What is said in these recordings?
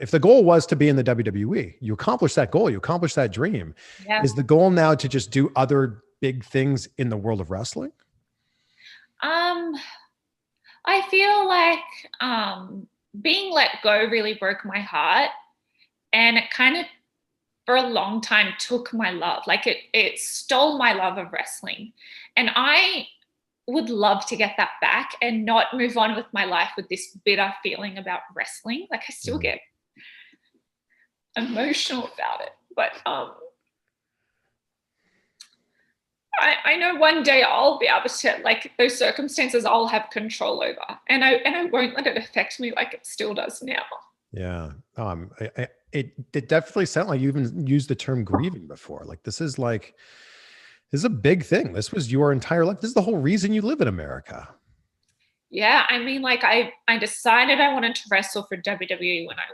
if the goal was to be in the WWE, you accomplished that goal, you accomplished that dream. Yeah. Is the goal now to just do other big things in the world of wrestling? I feel like being let go really broke my heart, and it kind of for a long time took my love. Like it stole my love of wrestling. And I would love to get that back and not move on with my life with this bitter feeling about wrestling. Like I still get emotional about it. But I know one day I'll be able to, like, those circumstances I'll have control over, and I won't let it affect me like it still does now. Yeah. It definitely sounded like you even used the term grieving before. Like this is a big thing. This was your entire life. This is the whole reason you live in America. Yeah, I mean, like I decided I wanted to wrestle for WWE when I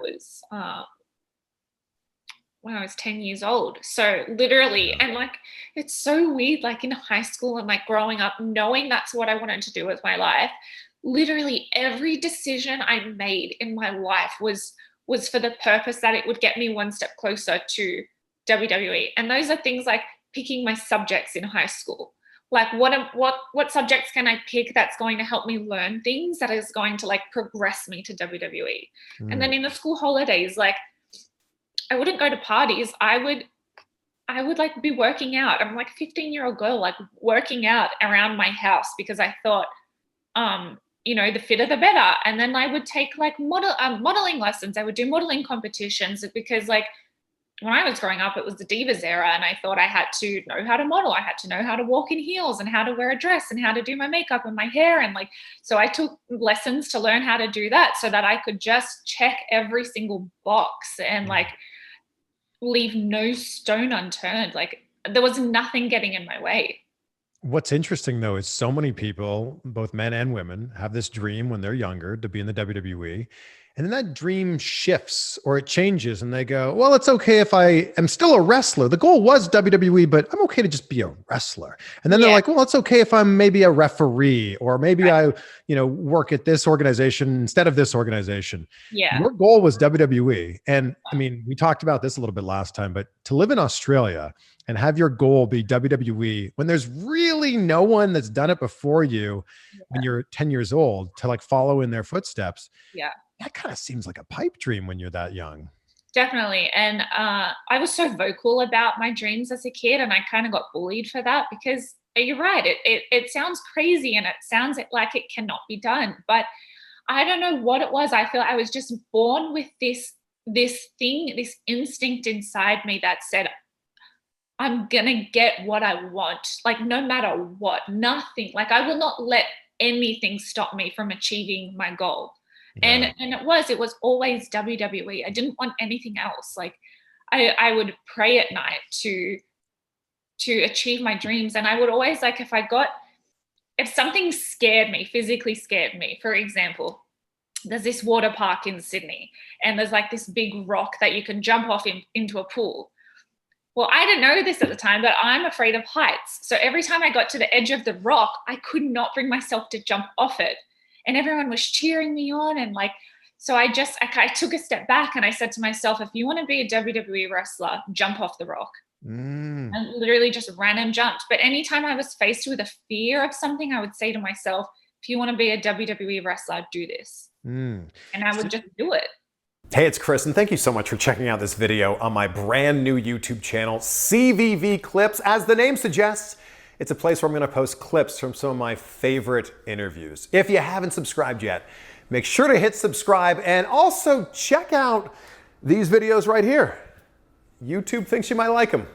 was 10 years old. So literally, and like, it's so weird, like in high school and like growing up, knowing that's what I wanted to do with my life, literally every decision I made in my life was for the purpose that it would get me one step closer to WWE. And those are things like picking my subjects in high school. Like what subjects can I pick that's going to help me learn things that is going to like progress me to WWE? And then in the school holidays, like I wouldn't go to parties. I would like be working out. I'm like a 15-year-old girl, like working out around my house because I thought, the fitter the better. And then I would take like modeling lessons. I would do modeling competitions because like when I was growing up, it was the Divas era, and I thought I had to know how to model. I had to know how to walk in heels and how to wear a dress and how to do my makeup and my hair. And like, so I took lessons to learn how to do that so that I could just check every single box and like leave no stone unturned. Like there was nothing getting in my way. What's interesting though is so many people, both men and women, have this dream when they're younger to be in the WWE. And then that dream shifts or it changes and they go, well, it's okay if I am still a wrestler. The goal was WWE, but I'm okay to just be a wrestler. And then they're like, well, it's okay if I'm maybe a referee or maybe I, work at this organization instead of this organization. Yeah. Your goal was WWE. And I mean, we talked about this a little bit last time, but to live in Australia and have your goal be WWE when there's really no one that's done it before you when you're 10 years old to like follow in their footsteps. Yeah. That kind of seems like a pipe dream when you're that young. Definitely. And I was so vocal about my dreams as a kid, and I kind of got bullied for that because you're right. It sounds crazy and it sounds like it cannot be done. But I don't know what it was. I feel I was just born with this instinct inside me that said, I'm going to get what I want. Like no matter what, nothing. Like I will not let anything stop me from achieving my goal. Yeah. And it was always WWE. I didn't want anything else. Like I would pray at night to achieve my dreams. And I would always like, if something physically scared me, for example, there's this water park in Sydney and there's like this big rock that you can jump off into a pool. Well, I didn't know this at the time, but I'm afraid of heights. So every time I got to the edge of the rock, I could not bring myself to jump off it. And everyone was cheering me on. And like, so I took a step back and I said to myself, if you want to be a WWE wrestler, jump off the rock. And literally just ran and jumped. But anytime I was faced with a fear of something, I would say to myself, if you want to be a WWE wrestler, do this. And I would just do it. Hey, it's Chris, and thank you so much for checking out this video on my brand new YouTube channel, CVV Clips. As the name suggests, it's a place where I'm going to post clips from some of my favorite interviews. If you haven't subscribed yet, make sure to hit subscribe and also check out these videos right here. YouTube thinks you might like them.